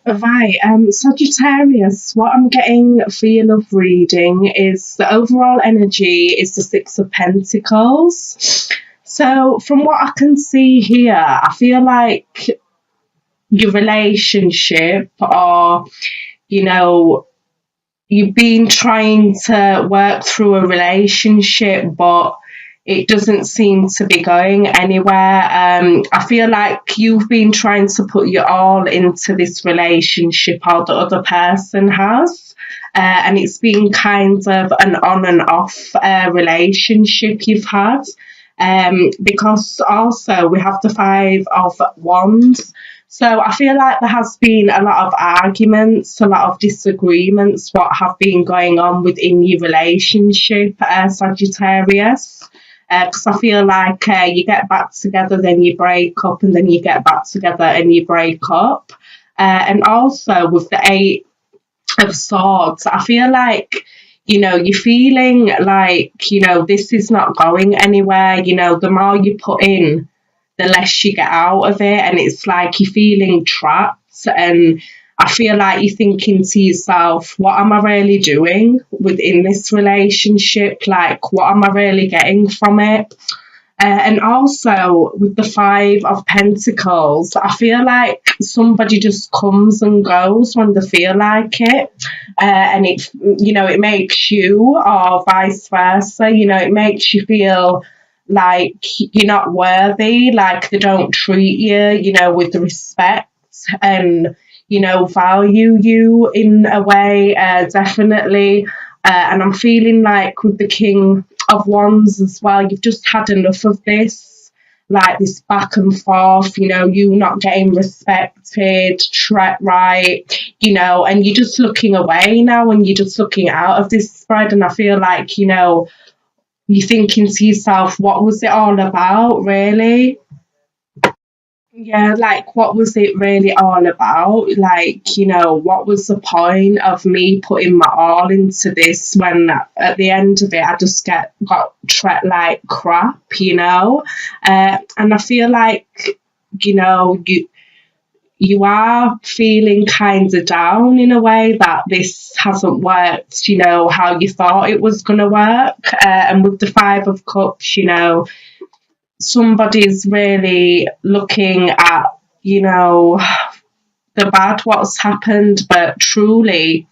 Right, Sagittarius, what I'm getting for your love reading is the overall energy is the Six of Pentacles. So, from what I can see here, I feel like your relationship, or, you know, you've been trying to work through a relationship, but it doesn't seem to be going anywhere. I feel like you've been trying to put your all into this relationship, or the other person has. And it's been kind of an on and off relationship you've had. Because also we have the Five of Wands. So I feel like there has been a lot of arguments, a lot of disagreements, what have been going on within your relationship, Sagittarius. Because I feel like you get back together, then you break up, and then you get back together and you break up. And also with the Eight of Swords, I feel like, you're feeling like, this is not going anywhere. The more you put in, the less you get out of it. And it's like you're feeling trapped. And I feel like you're thinking to yourself, what am I really doing within this relationship? Like, what am I really getting from it? And also with the Five of Pentacles, I feel like somebody just comes and goes when they feel like it. And it makes you, or vice versa, it makes you feel like you're not worthy, like they don't treat you, with respect and, value you in a way, definitely. And I'm feeling like with the King of Wands as well, you've just had enough of this, like this back and forth, you not getting respected, treat right, and you're just looking away now, and you're just looking out of this spread. And I feel like, you're thinking to yourself, what was it all about, really? Yeah, like, what was it really all about? Like, what was the point of me putting my all into this when at the end of it, I just got treated like crap, And I feel like, you are feeling kind of down in a way that this hasn't worked, how you thought it was going to work. And with the Five of Cups, somebody's really looking at, the bad, what's happened, but truly,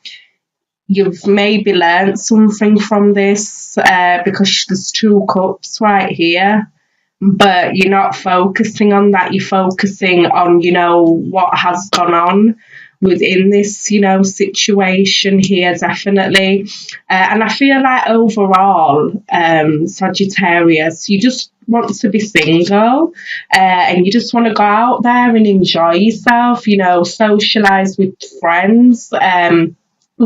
you've maybe learned something from this, because there's two cups right here. But you're not focusing on that. You're focusing on, what has gone on within this, situation here, definitely. And I feel like overall, Sagittarius, you just want to be single, and you just want to go out there and enjoy yourself, socialize with friends,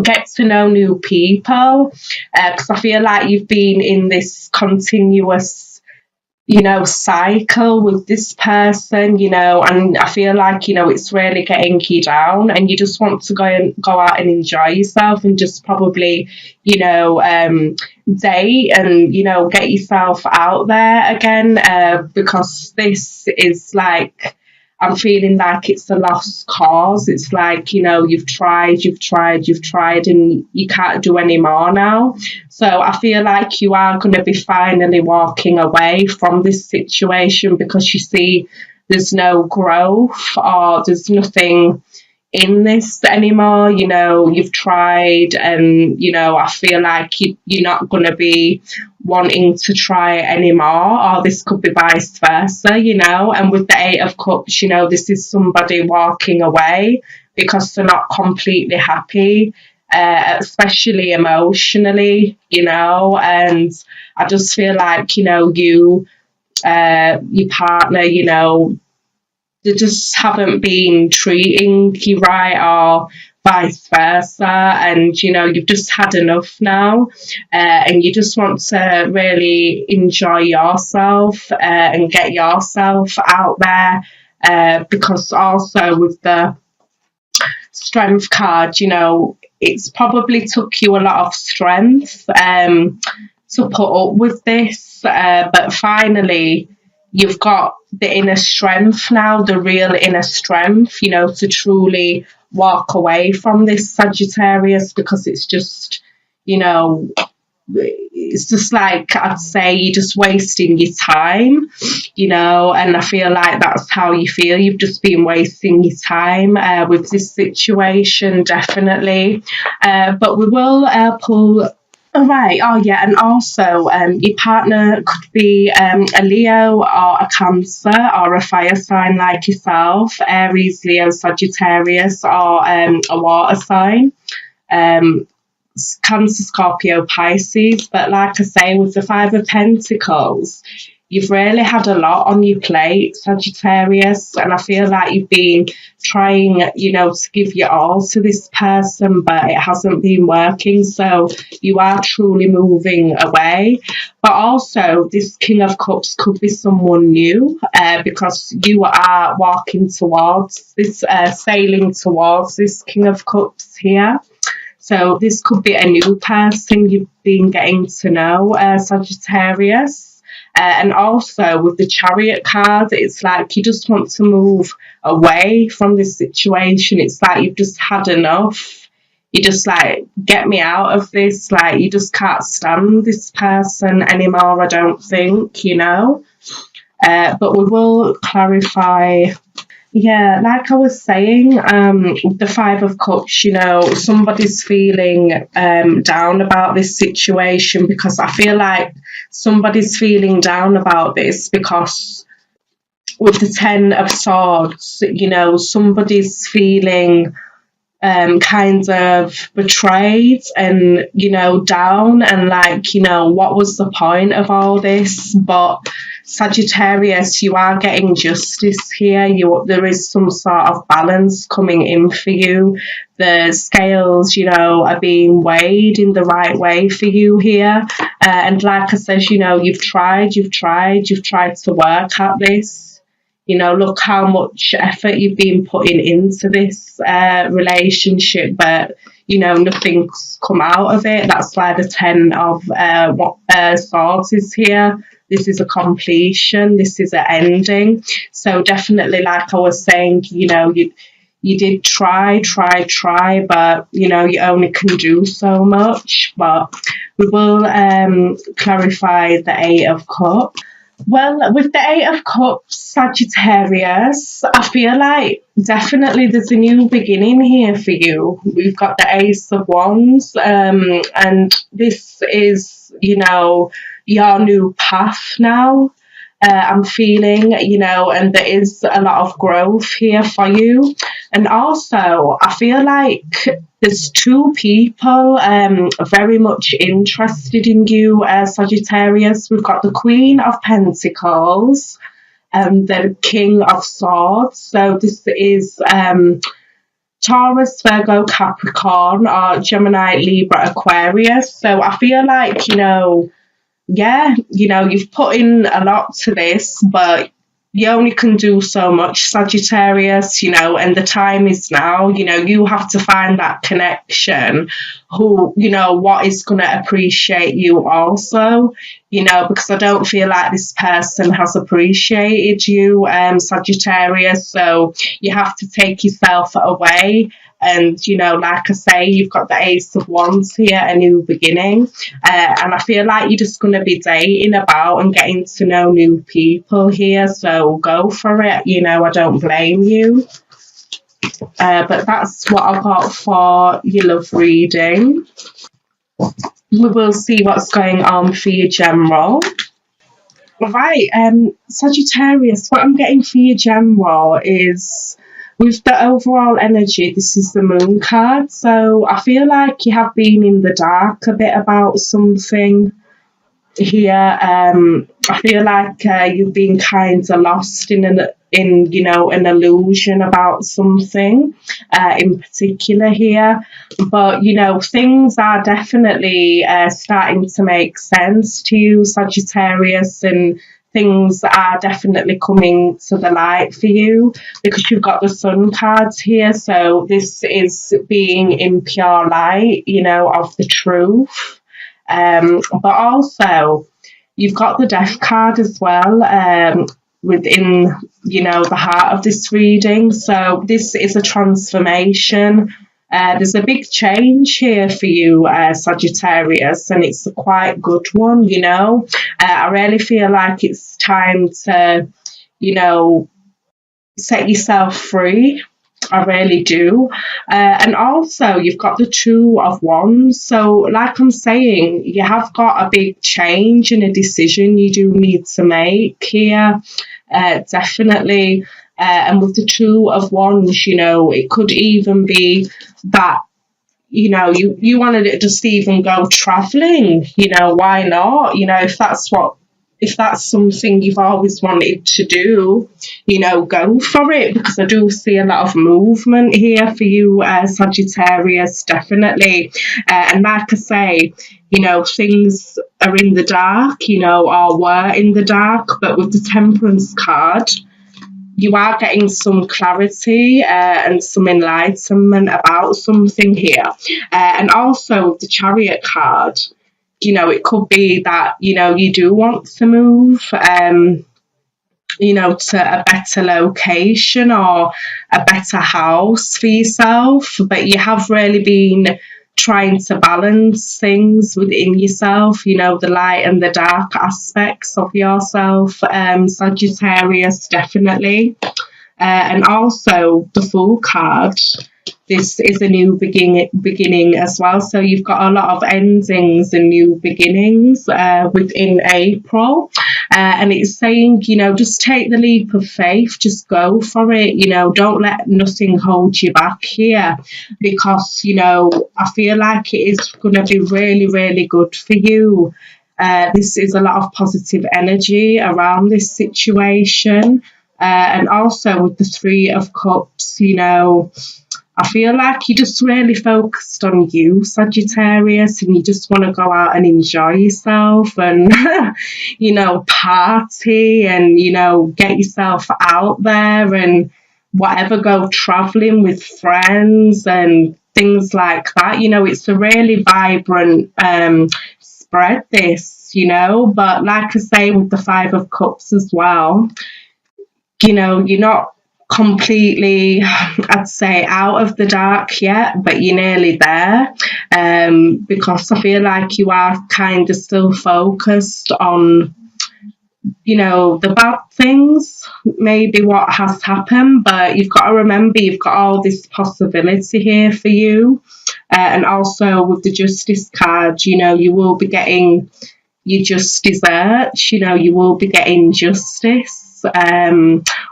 get to know new people, because I feel like you've been in this continuous cycle with this person, and I feel like, it's really getting you down, and you just want to go out and enjoy yourself, and just probably, date and, get yourself out there again, because this is like, I'm feeling like it's a lost cause. It's like, you've tried, and you can't do any more now. So I feel like you are going to be finally walking away from this situation, because you see there's no growth, or there's nothing in this anymore. You've tried, and, I feel like you're not going to be wanting to try anymore, or this could be vice versa, and with the Eight of Cups, this is somebody walking away because they're not completely happy, especially emotionally, and I just feel like, your partner, they just haven't been treating you right, or vice versa, and you've just had enough now, and you just want to really enjoy yourself, and get yourself out there, because also with the Strength card, it's probably took you a lot of strength, to put up with this, but finally you've got the inner strength now, the real inner strength, to truly walk away from this, Sagittarius, because it's just, you know, it's just like, I'd say you're just wasting your time, you know, and I feel like that's how you feel. You've just been wasting your time with this situation, definitely. But we will pull. All right. Oh, yeah. And also, your partner could be a Leo or a Cancer or a fire sign like yourself, Aries, Leo, Sagittarius, or a water sign. Cancer, Scorpio, Pisces. But like I say, with the Five of Pentacles, you've really had a lot on your plate, Sagittarius, and I feel like you've been trying, you know, to give your all to this person, but it hasn't been working. So you are truly moving away. But also, this King of Cups could be someone new, because you are walking towards this, sailing towards this King of Cups here. So this could be a new person you've been getting to know, Sagittarius. And also with the Chariot card, it's like you just want to move away from this situation. It's like you've just had enough. You just like, get me out of this. Like, you just can't stand this person anymore, I don't think, you know. But we will clarify. Yeah, like I was saying, the Five of Cups, you know, somebody's feeling down about this situation, because I feel like somebody's feeling down about this because with the Ten of Swords, you know, somebody's feeling kind of betrayed and, you know, down, and like, you know, what was the point of all this? But Sagittarius, you are getting justice here. There is some sort of balance coming in for you. The scales, you know, are being weighed in the right way for you here. And like I said, you know, you've tried to work at this. You know, look how much effort you've been putting into this relationship, but, you know, nothing's come out of it. That's why the Ten of Swords is here. This is a completion. This is an ending. So definitely, like I was saying, you know, you did try, but, you know, you only can do so much. But we will clarify the Eight of Cups. Well, with the Eight of Cups, Sagittarius, I feel like definitely there's a new beginning here for you. We've got the Ace of Wands, and this is, you know, your new path now. I'm feeling, you know, and there is a lot of growth here for you. And also, I feel like there's two people very much interested in you, Sagittarius. We've got the Queen of Pentacles and the King of Swords. So this is Taurus, Virgo, Capricorn, or Gemini, Libra, Aquarius. So I feel like, you know, yeah, you know, you've put in a lot to this, but you only can do so much, Sagittarius, you know, and the time is now. You know, you have to find that connection who, you know, what is going to appreciate you also, you know, because I don't feel like this person has appreciated you, Sagittarius. So you have to take yourself away. And, you know, like I say, you've got the Ace of Wands here, a new beginning. And I feel like you're just going to be dating about and getting to know new people here. So go for it. You know, I don't blame you. But that's what I got for your love reading. We will see what's going on for your general. Right, Sagittarius, what I'm getting for your general is, with the overall energy, this is the Moon card. So I feel like you have been in the dark a bit about something here. I feel like you've been kind of lost in you know, an illusion about something in particular here. But, you know, things are definitely starting to make sense to you, Sagittarius, and things are definitely coming to the light for you, because you've got the Sun cards here. So this is being in pure light, you know, of the truth. But also, you've got the Death card as well. within, you know, the heart of this reading. So this is a transformation. There's a big change here for you, Sagittarius, and it's a quite good one, you know. I really feel like it's time to, you know, set yourself free. I really do. And also, you've got the Two of Wands. So, like I'm saying, you have got a big change and a decision you do need to make here. Definitely. And with the Two of Wands, you know, it could even be that, you know, you wanted it just to even go traveling, you know, why not? You know, if that's something you've always wanted to do, you know, go for it, because I do see a lot of movement here for you, Sagittarius, definitely. And like I say, you know, things are in the dark, you know, or were in the dark, but with the Temperance card, you are getting some clarity and some enlightenment about something here. And also with the Chariot card, you know, it could be that, you know, you do want to move, you know, to a better location or a better house for yourself, but you have really been trying to balance things within yourself, you know, the light and the dark aspects of yourself, Sagittarius, definitely. And also the Fool card. This is a new beginning as well. So you've got a lot of endings and new beginnings within April. And it's saying, you know, just take the leap of faith, just go for it, you know, don't let nothing hold you back here, because, you know, I feel like it is going to be really, really good for you. This is a lot of positive energy around this situation. And also with the Three of Cups, you know, I feel like you just really focused on you, Sagittarius, and you just want to go out and enjoy yourself and, you know, party and, you know, get yourself out there and whatever, go traveling with friends and things like that. You know, it's a really vibrant spread, this, you know, but like I say, with the Five of Cups as well, you know, you're not completely, I'd say, out of the dark yet, but you're nearly there, because I feel like you are kind of still focused on, you know, the bad things, maybe what has happened, but you've got to remember you've got all this possibility here for you. And also with the Justice card, you know, you will be getting your just desserts, you know, you will be getting justice.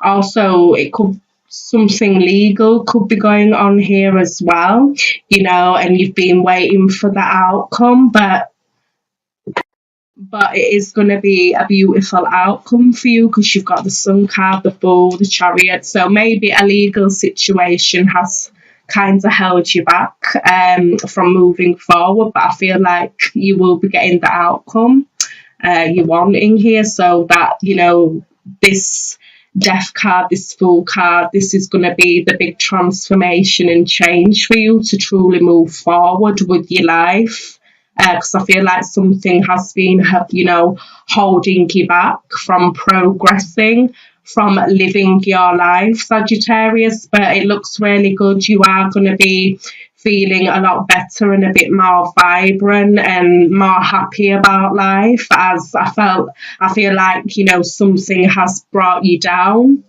Also, it could, something legal could be going on here as well, you know, and you've been waiting for the outcome, but it is going to be a beautiful outcome for you, because you've got the Sun card, the Bull, the Chariot. So maybe a legal situation has kind of held you back from moving forward, but I feel like you will be getting the outcome you're wanting here. So that, you know, this Death card, this Fool card, this is going to be the big transformation and change for you to truly move forward with your life. Because I feel like something has been, you know, holding you back from progressing, from living your life, Sagittarius. But it looks really good. You are going to be feeling a lot better and a bit more vibrant and more happy about life, as I feel like, you know, something has brought you down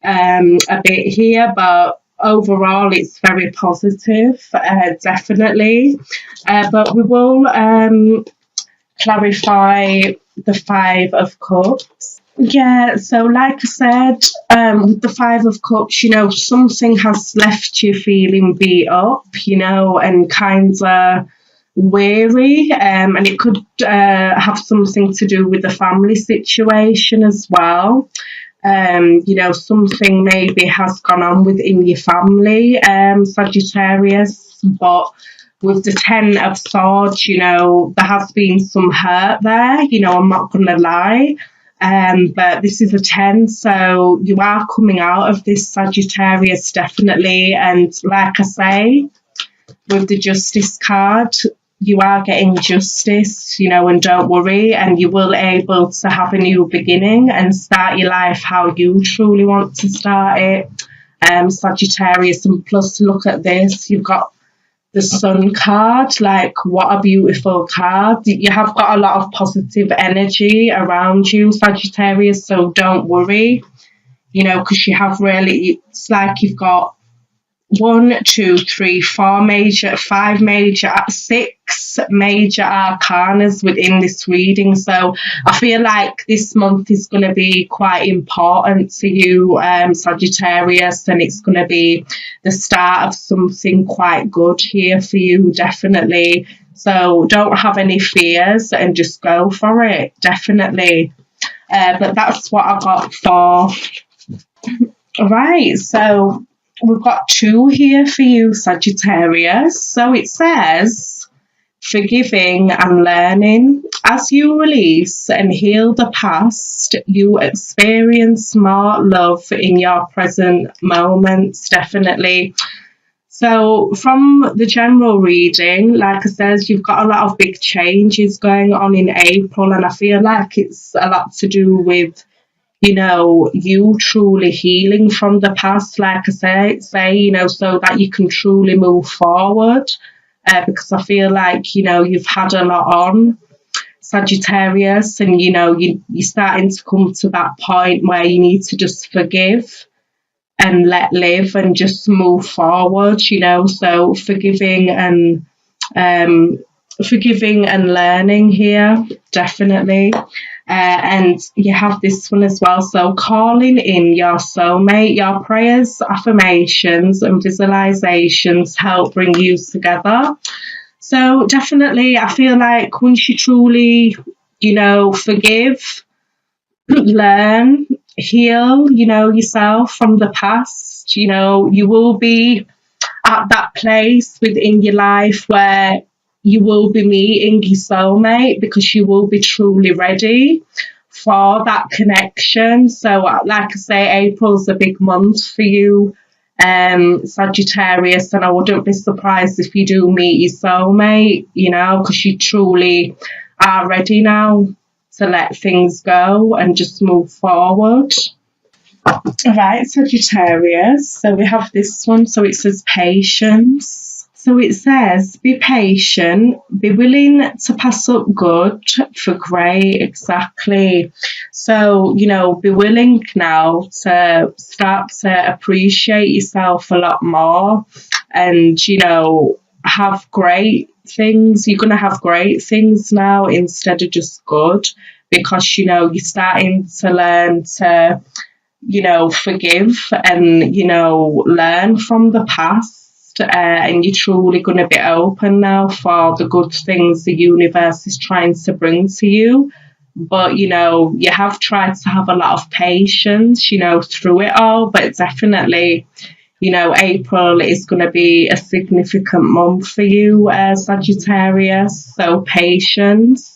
a bit here, but overall it's very positive, definitely. But we will clarify the Five of Cups. Yeah, so like I said, with the Five of Cups, you know, something has left you feeling beat up, you know, and kind of weary, and it could have something to do with the family situation as well. You know, something maybe has gone on within your family, Sagittarius, but with the Ten of Swords, you know, there has been some hurt there, you know, I'm not going to lie. But this is a 10, so you are coming out of this, Sagittarius, definitely. And like I say, with the Justice card, you are getting justice, and don't worry, and you will able to have a new beginning and start your life how you truly want to start it. Sagittarius, and plus look at this, you've got the Sun card. Like, what a beautiful card. You have got a lot of positive energy around you, Sagittarius, so don't worry, because you have really, it's like you've got 1, 2, 3, 4 major, 5 major, 6 major arcanas within this reading. So I feel like this month is going to be quite important to you, Sagittarius, and it's going to be the start of something quite good here for you, definitely. So don't have any fears and just go for it, definitely. But that's what I got for. Right, so we've got 2 here for you, Sagittarius. So it says, forgiving and learning. As you release and heal the past, you experience more love in your present moments, definitely. So from the general reading, like I said, you've got a lot of big changes going on in April, and I feel like it's a lot to do with you truly healing from the past, like I say, so that you can truly move forward. Because I feel like, you've had a lot on, Sagittarius, and, you're starting to come to that point where you need to just forgive and let live and just move forward, so forgiving and learning here, definitely. And you have this one as well. So calling in your soulmate, your prayers, affirmations and visualizations help bring you together. So definitely, I feel like once you truly, forgive, learn, heal, yourself from the past, you will be at that place within your life where you will be meeting your soulmate, because you will be truly ready for that connection. So like I say, April's a big month for you, Sagittarius, and I wouldn't be surprised if you do meet your soulmate, because you truly are ready now to let things go and just move forward. Right, Sagittarius, so we have this one. So it says patience. So it says, be patient, be willing to pass up good for great, exactly. So, be willing now to start to appreciate yourself a lot more and, have great things. You're going to have great things now instead of just good, because, you're starting to learn to, forgive and, learn from the past. And you're truly going to be open now for the good things the universe is trying to bring to you. But, you have tried to have a lot of patience, through it all. But definitely, April is going to be a significant month for you, Sagittarius. So patience.